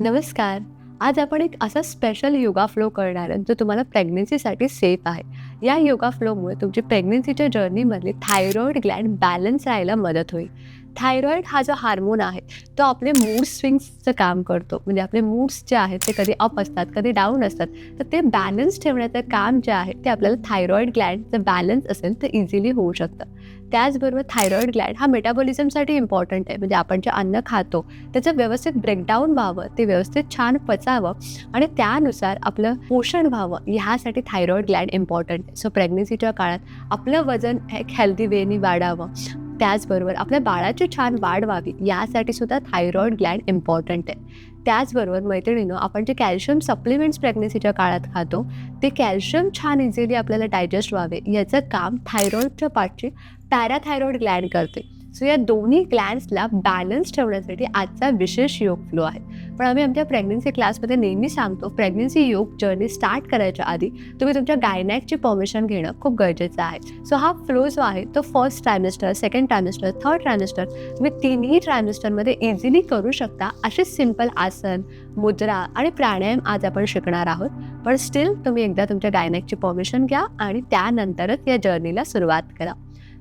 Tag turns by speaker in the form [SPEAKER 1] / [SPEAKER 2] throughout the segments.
[SPEAKER 1] नमस्कार. आज आपण एक असा स्पेशल योगा फ्लो करणार आहे, जो तुम्हाला प्रेग्नन्सीसाठी सेफ आहे. या योगा फ्लोमुळे तुमची प्रेग्नन्सीच्या जर्नीमधली थायरॉईड ग्लँड बॅलन्स राहायला मदत होईल. थायरॉईड हा जो हार्मोन आहे, तो आपले मूड स्विंग्सचं काम करतो. म्हणजे आपले मूड्स जे आहेत, ते कधी अप असतात, कधी डाऊन असतात. तर ते बॅलन्स ठेवण्याचं काम जे आहे, ते आपल्याला थायरॉईड ग्लँडचं बॅलन्स असेल, तर इझिली होऊ शकतं. त्याचबरोबर थायरॉईड ग्लँड हा मेटाबॉलिझमसाठी इम्पॉर्टंट आहे. म्हणजे आपण जे अन्न खातो, त्याचं व्यवस्थित ब्रेकडाऊन व्हावं, ते व्यवस्थित छान पचावं आणि त्यानुसार आपलं पोषण व्हावं, ह्यासाठी थायरॉईड ग्लँड इम्पॉर्टंट आहे. सो प्रेग्नन्सीच्या काळात आपलं वजन एक हेल्दी वेनी वाढावं, त्याचबरोबर आपल्या बाळाची छान वाढ व्हावी, यासाठी सुद्धा थायरॉईड ग्लँड इम्पॉर्टंट आहे. त्याचबरोबर मैत्रिणींनो, आपण जे कॅल्शियम सप्लिमेंट्स प्रेग्नन्सीच्या काळात खातो, ते कॅल्शियम छान इझिली आपल्याला डायजेस्ट व्हावे, याचं काम थायरॉईडच्या पाठची पॅराथायरॉईड ग्लँड करते. सो या दोन्ही ग्लँड्सला बॅलन्स ठेवण्यासाठी आजचा विशेष योग फ्लो आहे. पण आम्ही आमच्या प्रेग्नन्सी क्लासमध्ये नेहमी सांगतो, प्रेग्नन्सी योग जर्नी स्टार्ट करायच्या आधी तुम्ही तुमच्या गायनॅकची परमिशन घेणं खूप गरजेचं आहे. सो हा फ्लो जो आहे, तो first trimester, second trimester, third trimester, तुम्ही तिन्ही ट्रायमेस्टरमध्ये इझिली करू शकता. असे सिंपल आसन, मुद्रा आणि प्राणायाम आज आपण शिकणार आहोत. पण स्टील तुम्ही एकदा तुमच्या गायनॅकची परमिशन घ्या आणि त्यानंतरच या जर्नीला सुरुवात करा.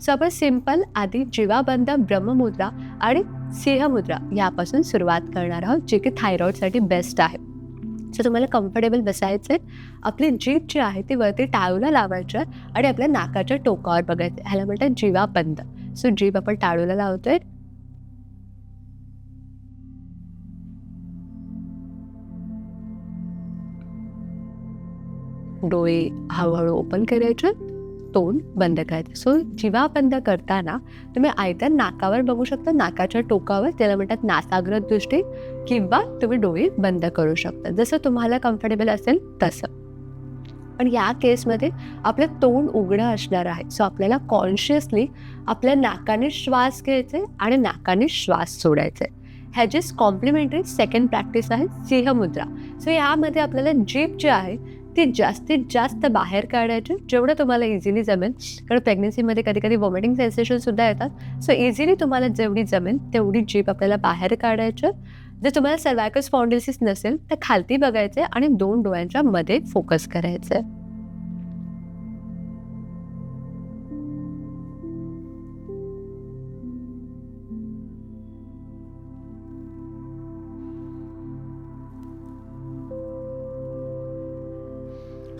[SPEAKER 1] सो आपण सिंपल आधी जीवाबंद ब्रह्ममुद्रा आणि सिंहमुद्रा यापासून सुरुवात करणार आहोत, जे की थायरॉईडसाठी बेस्ट आहे. सो तुम्हाला कम्फर्टेबल बसायचं आहे. आपली जीभ जी आहे ती वरती टाळूला लावायची आणि आपल्या नाकाच्या टोकावर बघायचं. ह्याला म्हणतात जीवाबंद. सो जीभ आपण टाळूला लावतोय. डोळे हळूहळू ओपन करायचे, तोंड बंद करायचं. सो जिव्हा बंद करताना तुम्ही आयतर नाकावर बघू शकता, नाकाच्या टोकावर, त्याला म्हणतात नासाग्र दृष्टी, किंवा तुम्ही डोळे बंद करू शकता, जसं तुम्हाला कम्फर्टेबल असेल तसं. पण या केसमध्ये आपलं तोंड उघडं असणार आहे. सो आपल्याला कॉन्शियसली आपल्या नाकाने श्वास घ्यायचे आणि नाकाने श्वास सोडायचे. ह्याचीच कॉम्प्लिमेंटरी सेकंड प्रॅक्टिस आहे सिंहमुद्रा. सो यामध्ये आपल्याला जीभ जी आहे ती जास्तीत जास्त बाहेर काढायची, जेवढं तुम्हाला इझिली जमेल. कारण प्रेग्नन्सीमध्ये कधी कधी वॉमिटिंग सेन्सेशनसुद्धा येतात. सो इझिली तुम्हाला जेवढी जमेल तेवढी जीभ आपल्याला बाहेर काढायचं. जर तुम्हाला सर्वायकल स्पॉन्डिलिसिस नसेल तर खालती बघायचे आणि दोन डोळ्यांच्या मध्ये फोकस करायचे.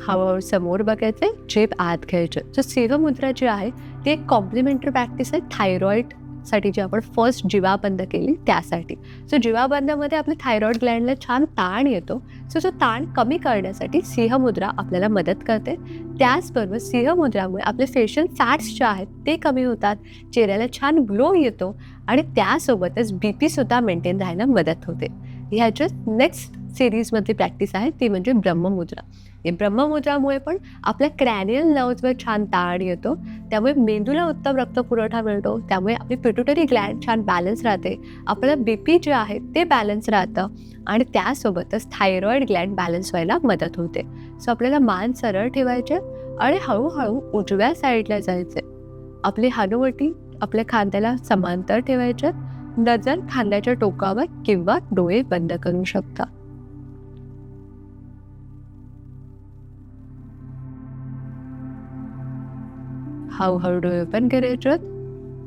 [SPEAKER 1] हळूहळू समोर बघायचे, जीभ आत घ्यायचे. सो सिंहमुद्रा जी आहे ती एक कॉम्प्लिमेंटरी प्रॅक्टिस आहे थायरॉईडसाठी, जी आपण फर्स्ट जीवाबंद केली त्यासाठी. सो जीवाबंदामध्ये आपल्या थायरॉईड ग्लँडला छान ताण येतो. सो तो ताण कमी करण्यासाठी सिंहमुद्रा आपल्याला मदत करते. त्याचबरोबर सिंहमुद्रामुळे आपले फेशियल फॅट्स जे आहेत ते कमी होतात, चेहऱ्याला छान ग्लो येतो आणि त्यासोबतच BP सुद्धा मेंटेन राहायला मदत होते. ह्याच्यात नेक्स्ट सिरीजमधली प्रॅक्टिस आहे ती म्हणजे ब्रह्ममुद्रा. या ब्रह्ममुद्रामुळे पण आपल्या क्रॅनियल नर्व्हजवर छान ताण येतो, त्यामुळे मेंदूला उत्तम रक्तपुरवठा मिळतो, त्यामुळे आपली पिट्युटरी ग्लँड छान बॅलन्स राहते, आपलं BP जे आहे ते बॅलन्स राहतं आणि त्यासोबतच थायरॉईड ग्लँड बॅलन्स व्हायला मदत होते. सो आपल्याला मान सरळ ठेवायचे आणि हळूहळू उजव्या साईडला जायचे. आपली हनुवटी आपल्या खांद्याला समांतर ठेवायचे, नजर खांद्याच्या टोकावर किंवा डोळे बंद करू शकता. हळूहळू डोळे ओपन करायचे,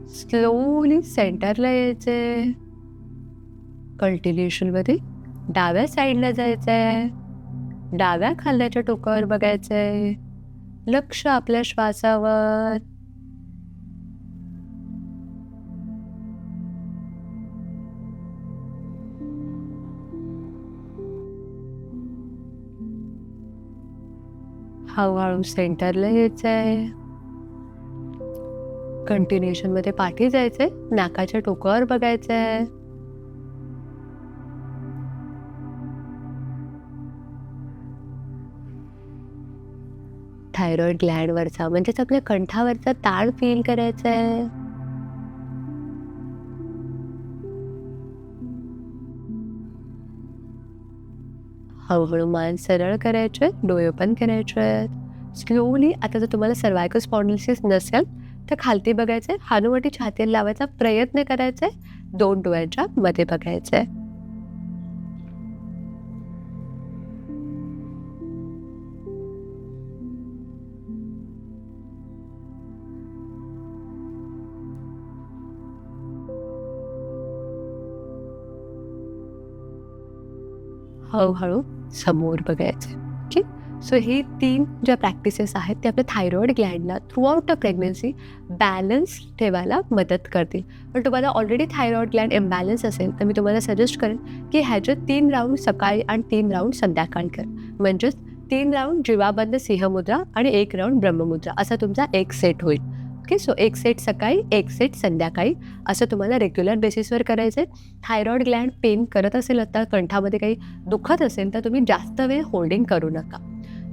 [SPEAKER 1] स्लोली सेंटरला यायचे, कल्टिव्हेशनमध्ये डाव्या साईडला जायचंय, डाव्या खांद्याच्या टोकावर बघायचंय, लक्ष आपल्या श्वासावर. हळूहळू सेंटरला यायचंय, कंटिन्युएशन मध्ये पाठी जायचंय, नाकाच्या टोकावर बघायचंय. थायरॉईड ग्लँडवरचा म्हणजेच आपल्या कंठावरचा ताण फील करायचा आहे. हळूहळू मान सरळ करायचे, डोळे ओपन करायचे. स्लोली आता जर तुम्हाला सर्वायकल स्पॉन्डिलिसिस नसेल तर खालती बघायचे, हानुवटी छातीला लावायचा प्रयत्न करायचे, दोन डोळ्यांच्या मध्ये बघायचे. हळूहळू समोर बघायचं. ठीक. सो ही 3 ज्या प्रॅक्टिसेस आहेत ते आपल्या थायरॉईड ग्लँडला throughout the pregnancy balance ठेवायला मदत करतील. पण तुम्हाला ऑलरेडी थायरॉईड ग्लँड इम्बॅलन्स असेल तर मी तुम्हाला सजेस्ट करेन की ह्याचे 3 राऊंड सकाळी आणि 3 राऊंड संध्याकाळी कर. म्हणजेच 3 राऊंड जीवाबंद सिंहमुद्रा आणि 1 राऊंड ब्रह्ममुद्रा असा तुमचा एक सेट होईल. ओके. सो एक सेट सकाळी, एक सेट संध्याकाळी असं तुम्हाला रेग्युलर बेसिसवर करायचं आहे. थायरॉईड ग्लँड पेन करत असेल, आता कंठामध्ये काही दुखत असेल तर तुम्ही जास्त वेळ होल्डिंग करू नका.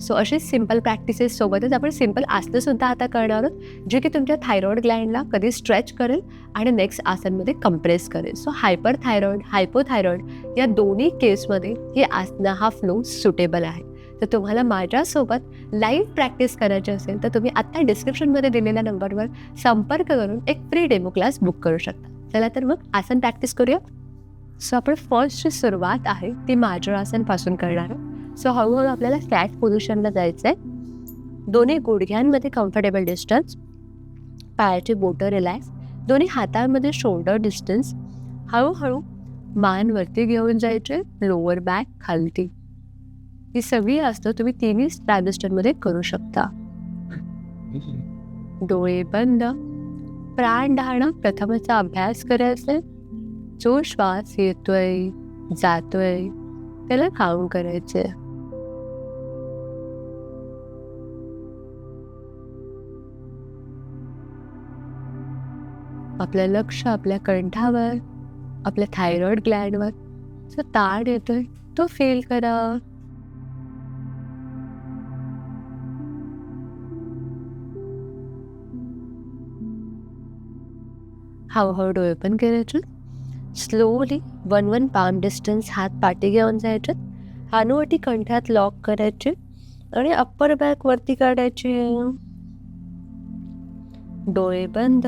[SPEAKER 1] सो असे सिम्पल प्रॅक्टिसेस सोबतच आपण सिम्पल आसनंसुद्धा आता करणार आहोत, जे की तुमच्या थायरॉईड ग्लँडला कधी स्ट्रेच करेल आणि नेक्स्ट आसनमध्ये कंप्रेस करेल. सो हायपर थायरॉईड, हायपोथायरॉईड या दोन्ही केसमध्ये हे आसनं हा फ्लो सुटेबल आहे. तर तुम्हाला माझ्यासोबत लाईव्ह प्रॅक्टिस करायची असेल तर तुम्ही आत्ता डिस्क्रिप्शनमध्ये दिलेल्या नंबरवर संपर्क करून एक फ्री डेमो क्लास बुक करू शकता. चला तर मग आसन प्रॅक्टिस करूया. सो आपण फर्स्ट जी सुरुवात आहे ती मार्जरासनपासून करणार आहोत. सो हळूहळू आपल्याला फ्लॅट पोझिशनला जायचं आहे. दोन्ही गुडघ्यांमध्ये कम्फर्टेबल डिस्टन्स, पायाची बोटं रिलॅक्स, दोन्ही हातांमध्ये शोल्डर डिस्टन्स. हळूहळू मान वरती घेऊन जायचे, लोअर बॅक खालती. ही सगळी असतं तुम्ही तिन्ही ट्रायमिस्टरमध्ये करू शकता. डोळे बंद. प्राणधारणा प्रथमचा अभ्यास करायचा आहे. जो श्वास येतोय जातोय त्याला काउंट करायचे. आपलं लक्ष आपल्या कंठावर, आपल्या थायरॉईड ग्लँडवर जो ताण येतोय तो फील करा. हळूहळू डोळे पण करायचे. स्लोली 1 पाम डिस्टन्स हात पाठी घेऊन जायचे. हानुवटी कंठात लॉक करायचे आणि अप्पर बॅक वरती काढायचे. डोळे बंद.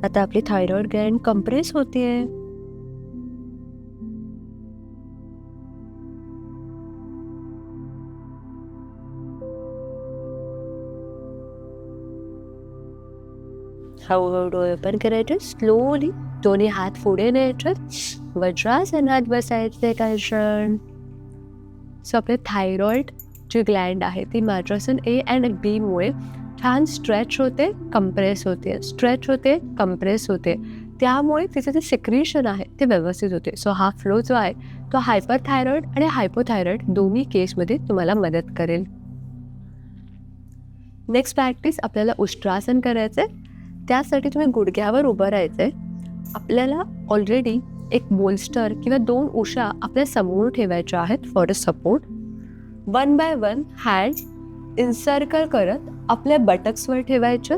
[SPEAKER 1] आता आपली थायरॉईड ग्लँड कंप्रेस होतीये. हळूहळू डोळे ओपन करायचे. स्लोली दोन्ही हात पुढे न्यायचे. वज्रासनात बसायचे काही क्षण. सो आपले थायरॉईड जी ग्लँड आहे ती मार्जरासन ए आणि बी मुळे छान स्ट्रेच होते, कंप्रेस होते, स्ट्रेच होते, कंप्रेस होते. त्यामुळे तिचं जे सिक्रिशन आहे ते व्यवस्थित होते. सो हा फ्लो जो आहे तो हायपर थायरॉईड आणि हायपोथायरॉईड दोन्ही केसमध्ये तुम्हाला मदत करेल. नेक्स्ट प्रॅक्टिस आपल्याला उष्ट्रासन करायचं आहे. त्यासाठी तुम्ही गुडघ्यावर उभं राहायचं आहे. आपल्याला ऑलरेडी एक बोल्स्टर किंवा 2 उशा आपल्या समोर ठेवायच्या आहेत for a support. 1 by 1 hand in circle करत आपल्या बटक्सवर ठेवायचे.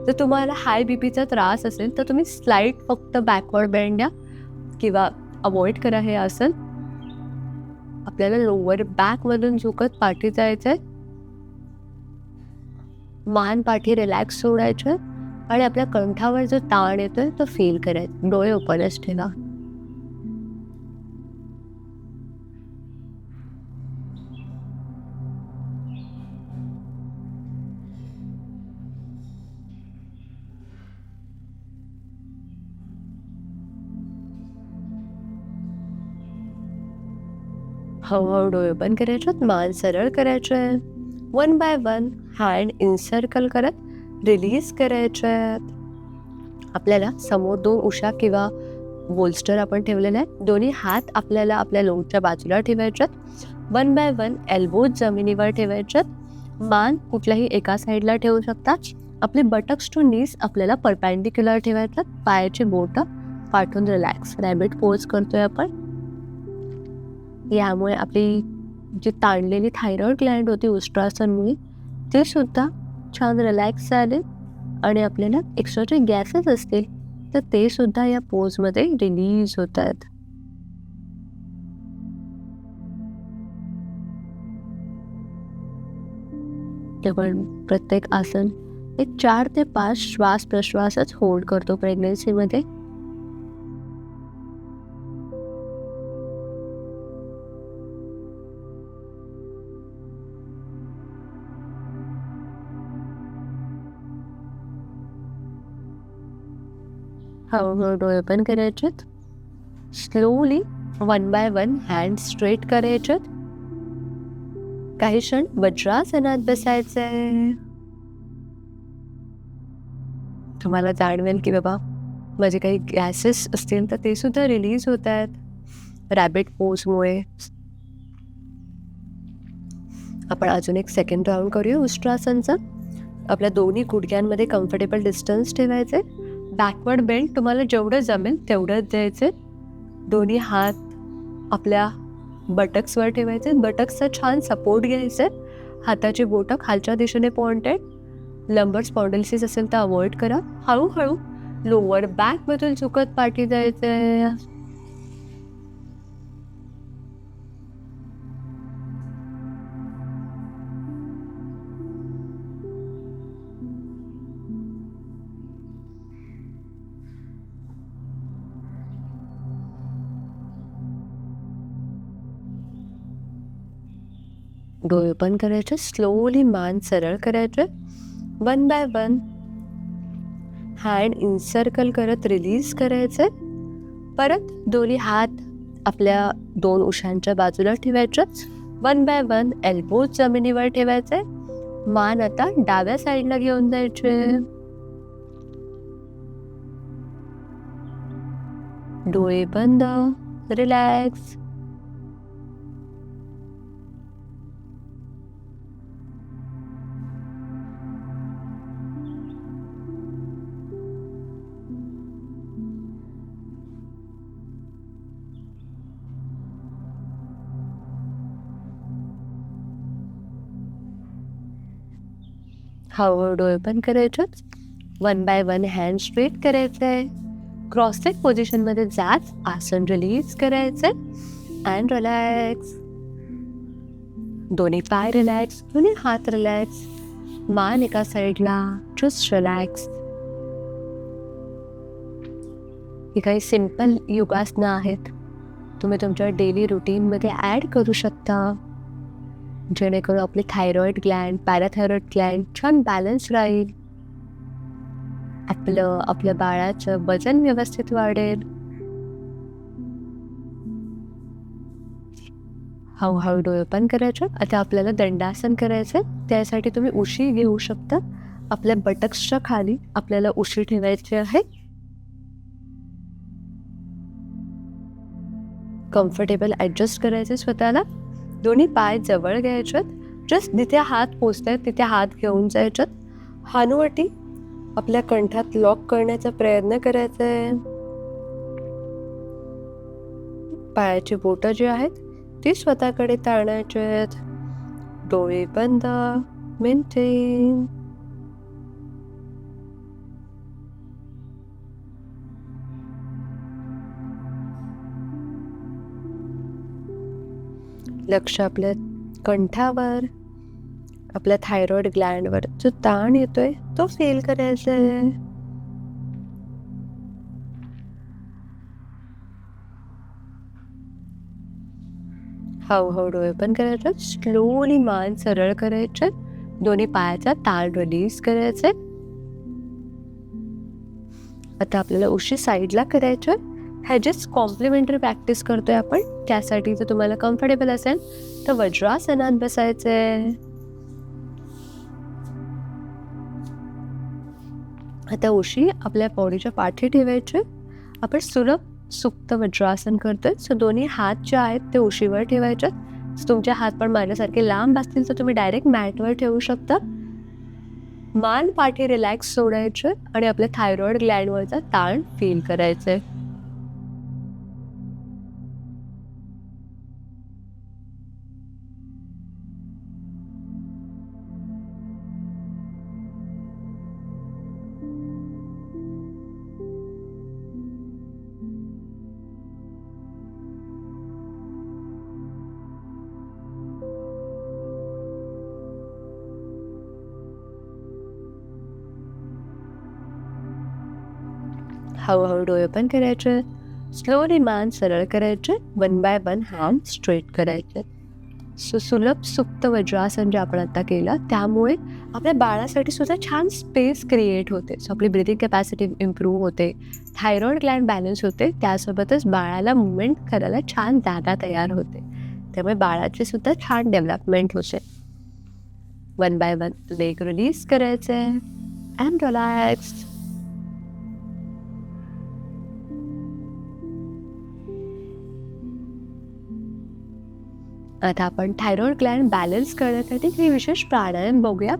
[SPEAKER 1] जर तुम्हाला हाय बीपीचा त्रास असेल तर तुम्ही स्लाइड फक्त बॅकवर्ड बेंड द्या किंवा अवॉइड करा हे आसन. आपल्याला लोअर बॅकमधून झुकत पाठी जायचं आहे. मान पाठी रिलॅक्स सोडायचे आणि आपल्या कंठावर जो ताण येतोय तो फील करायचा. डोळे ओपनच ठेवा. हळूहळू डोळे ओपन करायचे. मान सरळ करायचे. 1 बाय 1 हँड इन्सर्कल करत रिलीज करायचे. आपल्याला समोर 2 उशा किंवा बोल्स्टर आपण ठेवलेला आहे. दोन्ही हात आपल्याला आपल्या लोणच्या बाजूला ठेवायच्यात. 1 बाय 1 एल्बोज जमिनीवर ठेवायच्यात. मान कुठल्याही एका साईडला ठेवू शकता. आपले बटक्स टू नीज आपल्याला परपॅन्डिक्युलर ठेवायच्यात. पायाची बोटं पाठवून रिलॅक्स रॅबिट पोज करतोय आपण. यामुळे आपली जी ताणलेली थायरॉईड ग्लँड होती उष्ट्रासनमुळे ते सुद्धा छान रिलॅक्स झाले आणि आपल्याला एक्स्ट्राचे गॅसेस असतील तर ते सुद्धा या पोजमध्ये रिलीज होतात. आपण प्रत्येक आसन एक 4 ते 5 श्वास प्रश्वासच होल्ड करतो प्रेग्नन्सीमध्ये. हळूहळू डोळे ओपन करायचे. Slowly one by one hand straight करायचे. काही क्षण वज्रासनात बसायचंय. तुम्हाला जाणवेल की बाबा माझे काही गॅसेस असतील तर ते सुद्धा रिलीज होत आहेत रॅबिट पोजमुळे. आपण अजून एक सेकंड राऊंड करूया उष्ट्रासनचा. आपल्या दोन्ही गुडघ्यांमध्ये कम्फर्टेबल डिस्टन्स ठेवायचे. बॅकवर्ड बेंड तुम्हाला जेवढं जमेल तेवढंच द्यायचे. दोन्ही हात आपल्या बटक्सवर ठेवायचे. बटक्सचा छान सपोर्ट घ्यायचे. हाताची बोटं खालच्या दिशेने पॉइंटेड. लंबर स्पॉन्डिलिसिस असेल तर अवॉइड करा. हळूहळू लोअर बॅकमधून झुकत पाठी जायचे. डोळे ओपन करायचे. स्लोली मान सरळ करायचे. One by one hand encircle करत रिलीज करायचे. परत दोन्ही हात आपल्या दोन उशांच्या बाजूला ठेवायचे. वन बाय वन एल्बोज जमिनीवर ठेवायचे. मान आता डाव्या साईडला घेऊन जायचे. डोळे बंद. रिलॅक्स. हळूहळू डोळे ओपन करायचे. One by one hand straight करायचे. क्रॉसलेग पोझिशनमध्ये जाच. आसन रिलीज करायचे अँड रिलॅक्स. दोन्ही पाय रिलॅक्स. दोन्ही हात रिलॅक्स. मान एका साईडला. Just relax. ही काही सिंपल योगासनं आहेत. तुम्ही तुमच्या डेली रुटीनमध्ये ॲड करू शकता जेणेकरून आपले थायरॉइड ग्लँड, पॅराथायरॉइड ग्लँड छान बॅलन्स राहील. आपल्या बाळाचं वजन व्यवस्थित वाढेल. हळूहळू डोळे ओपन करायचे. आता आपल्याला दंडासन करायचं. त्यासाठी तुम्ही उशी घेऊ शकता. आपल्या बटक्सच्या खाली आपल्याला उशी ठेवायची आहे. कम्फर्टेबल ॲडजस्ट करायचे स्वतःला. दोन्ही पाय जवळ घ्यायचे. जस्ट जिथे हात पोचतायत तिथे हात घेऊन जायचे. हानुवटी आपल्या कंठात लॉक करण्याचा प्रयत्न करायचा आहे. पायाची बोटं जी आहेत ती स्वतःकडे ताणायची आहेत. डोळे बंद. मेंटेन. लक्ष आपल्या कंठावर, आपल्या थायरॉइड ग्लँडवर जो ताण येतोय तो फील करायचा आहे. हळूहळू डोळे ओपन करायचे. स्लोली मान सरळ करायचे. दोन्ही पायाचा ताण रिलीज करायचे. आता आपल्याला उशी साईडला करायचे. ह्याचीच कॉम्प्लिमेंटरी प्रॅक्टिस करतोय आपण. त्यासाठी जर तुम्हाला कम्फर्टेबल असेल तर वज्रासनात बसायचे. आता उशी आपल्या बॉडीच्या पाठी ठेवायची. आपण सुलभ सुप्त वज्रासन करतोय. सो दोन्ही हात जे आहेत ते उशीवर ठेवायचे. तुमचे हात पण माझ्यासारखे लांब असतील तर तुम्ही डायरेक्ट मॅटवर ठेवू शकता. मान पाठी रिलॅक्स सोडायचे आणि आपल्या थायरॉइड ग्लँडवरचा ताण फील करायचे. हळूहळू डोळे ओपन करायचे. स्लोली मान सरळ करायचे. One by one hand straight करायचे. सुलभ सुप्त वज्रासन जे आपण आता केलं, त्यामुळे आपल्या बाळासाठी सुद्धा छान स्पेस क्रिएट होते. सो आपली ब्रीथिंग कॅपॅसिटी इम्प्रूव्ह होते, थायरॉइड ग्लँड बॅलन्स होते, त्यासोबतच बाळाला मूव्हमेंट करायला छान जागा तयार होते. त्यामुळे बाळाची सुद्धा छान डेव्हलपमेंट होते. One by one leg release करायचे अँड रिलॅक्स. आता आपण थायरॉइड ग्लँड बॅलन्स करण्यासाठी काही विशेष प्राणायाम बघूया.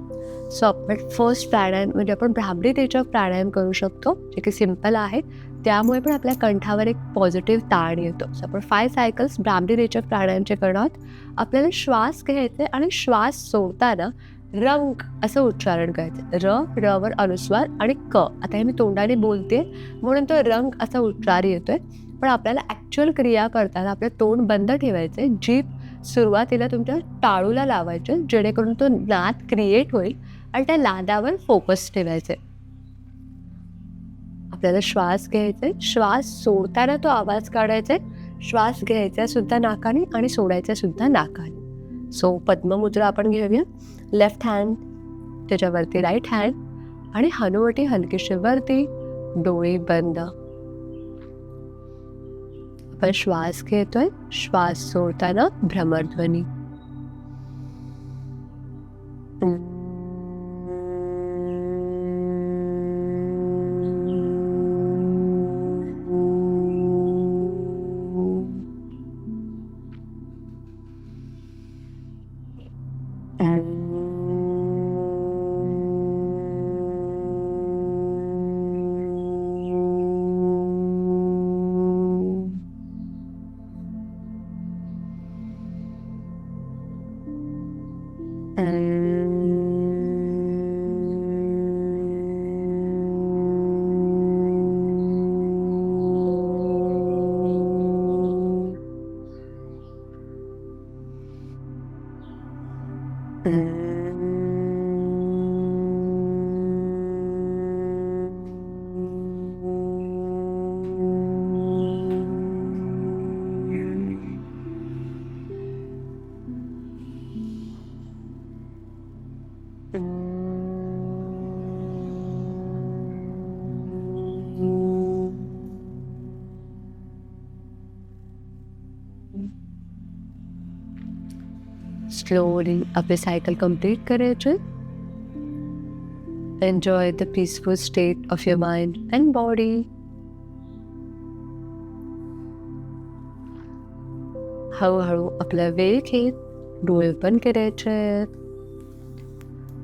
[SPEAKER 1] सो आपण फर्स्ट प्राणायाम म्हणजे आपण भ्रामरी रेचक प्राणायाम करू शकतो, जे की सिम्पल आहे. त्यामुळे पण आपल्या कंठावर एक पॉझिटिव्ह ताण येतो. सो आपण 5 सायकल्स भ्रामरी रेचक प्राणायामचे करणार आहोत. आपल्याला श्वास घ्यायचे आणि श्वास सोडताना रंग असं उच्चारण करायचं. रवर अनुस्वार आणि क. आता हे मी तोंडाने बोलते म्हणून तो रंग असा उच्चार येतोय, पण आपल्याला ॲक्च्युअल क्रिया करताना आपलं तोंड बंद ठेवायचे. जीभ सुरुवातीला तुमच्या टाळूला लावायचे, जेणेकरून तो नाद क्रिएट होईल आणि त्या नादावर फोकस ठेवायचे. आपल्याला श्वास घ्यायचे, श्वास सोडताना तो आवाज काढायचा. श्वास घ्यायचा सुद्धा नाकाने आणि सोडायचा सुद्धा नाकाने. सो पद्ममुद्रा आपण घेऊया. लेफ्ट हँड त्याच्यावरती राईट हँड आणि हनुवटी हलकीशी वरती, डोळे बंद. आपण श्वास घेतोय, श्वास सोडताना भ्रमरध्वनी. स्लोली आपले सायकल कंप्लीट करायचे. Enjoy the peaceful state of your mind and body. हळूहळू आपला वेळ घेत डोळे पण करायचे.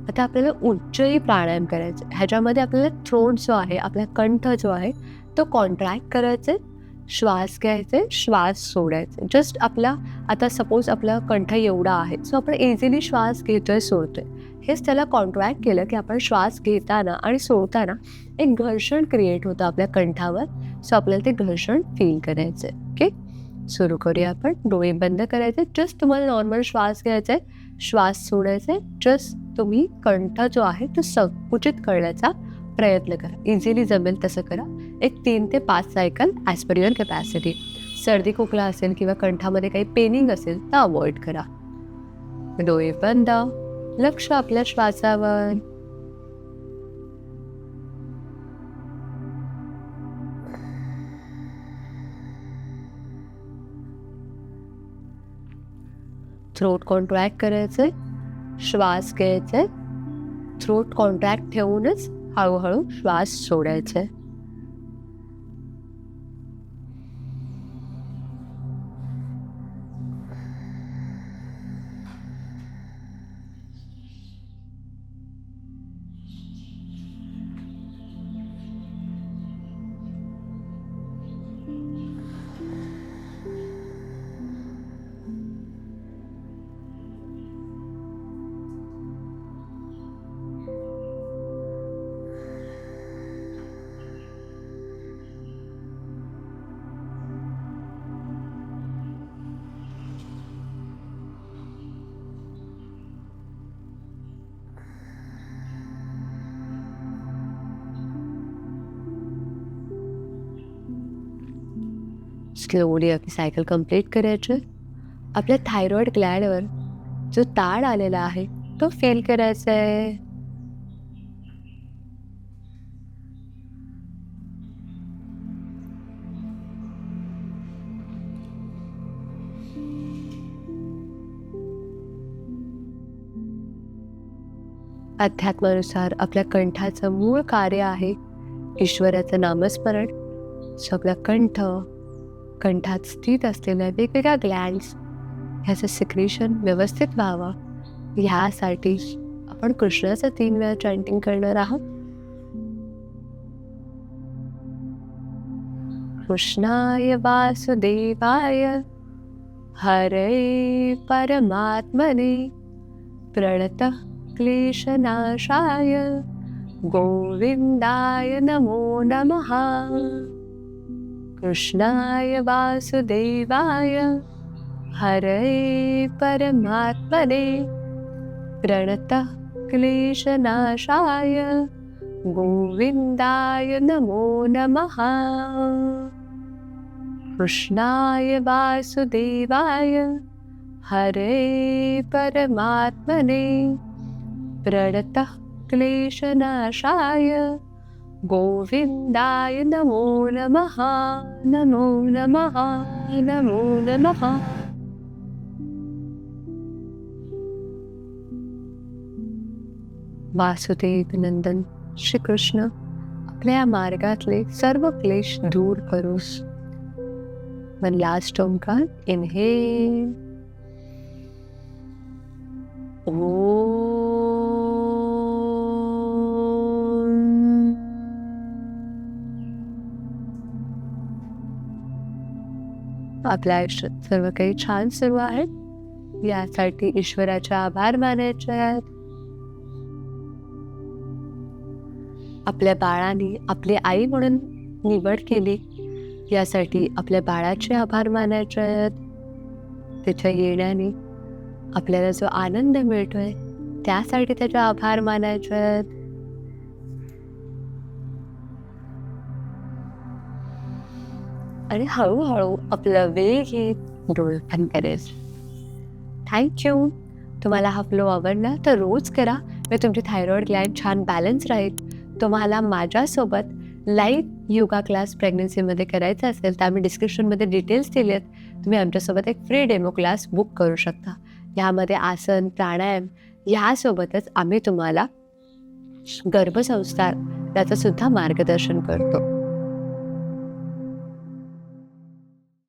[SPEAKER 1] आता आपल्याला उच्चही प्राणायाम करायचे. ह्याच्यामध्ये आपल्याला थ्रोट जो आहे, आपला कंठ जो आहे तो कॉन्ट्रॅक्ट करायचे. श्वास घ्यायचे, श्वास सोडायचे. जस्ट आपला आता सपोज आपला कंठ एवढा आहे, सो आपण इझिली श्वास घेतोय सोडतोय. हेच त्याला कॉन्ट्रॅक्ट केलं की आपण श्वास घेताना आणि सोडताना एक घर्षण क्रिएट होतं आपल्या कंठावर. सो आपल्याला ते घर्षण फील करायचं. ओके, सुरू करूया आपण. डोळे बंद करायचे. जस्ट तुम्हाला नॉर्मल श्वास घ्यायचा आहे, श्वास सोडायचा आहे. जस्ट तुम्ही कंठ जो आहे तो संकुचित करण्याचा प्रयत्न करा. इझिली जमेल तसं करा. एक 3 ते 5 cycle as per your capacity. सर्दी खोकला असेल किंवा कंठामध्ये काही पेनिंग असेल तर अवॉइड करा. डोळे बंद, लक्ष आपल्या श्वासावर. थ्रोट कॉन्ट्रॅक्ट करायचंय, श्वास घ्यायचाय. थ्रोट कॉन्ट्रॅक्ट ठेवूनच हळूहळू श्वास सोडायचाय. स्लोली आपली सायकल कंप्लीट करायची. आपल्या थायरॉइड ग्लँडवर जो ताण आलेला आहे तो फील करायचा आहे. अध्यात्मानुसार आपल्या कंठाचं मूळ कार्य आहे ईश्वराचं नामस्मरण. सो आपला कंठात स्थित असलेल्या वेगवेगळ्या ग्लँड्स ह्याचं सिक्रेशन व्यवस्थित व्हावं, ह्यासाठी आपण कृष्णाचं 3 वेळा चॅन्टिंग करणार आहोत. कृष्णाय वासुदेवाय हरे परमात्मने प्रणतः क्लेशनाशाय गोविंदाय नमो नमः. कृष्णाय वासुदेवाय हरे परमात्मने प्रणतः क्लेशनाशाय गोविंदाय नमो नमः. कृष्णाय वासुदेवाय हरे परमात्मने प्रणतः क्लेशनाशाय गोविंदाय नमो नमः. नमो नमः. नमो नमः. वासुदेव नंदन श्रीकृष्ण आपल्या मार्गातले सर्व क्लेश दूर करोस. One last ओंकार. इनहेल. आपल्या आयुष्यात सर्व काही छान सुरू आहे, यासाठी ईश्वराचे आभार मानायचे आहेत. आपल्या बाळाने आपली आई म्हणून निवड केली, यासाठी आपल्या बाळाचे आभार मानायचे आहेत. त्याच्या येण्याने आपल्याला जो आनंद मिळतोय त्यासाठी त्याचे आभार मानायचे आहेत. आणि हळूहळू आपलं वेळ घेत डोळे बंद करायचे. थँक्यू. तुम्हाला हा फ्लो आवडला तर रोज करा, मग तुमची थायरॉइड ग्लँड छान बॅलन्स राहील. तुम्हाला माझ्यासोबत लाईव्ह योगा क्लास प्रेग्नन्सीमध्ये करायचा असेल तर आम्ही डिस्क्रिप्शनमध्ये डिटेल्स दिले आहेत. तुम्ही आमच्यासोबत एक फ्री डेमो क्लास बुक करू शकता. यामध्ये आसन, प्राणायाम यासोबतच आम्ही तुम्हाला गर्भसंस्कार त्याचं सुद्धा मार्गदर्शन करतो.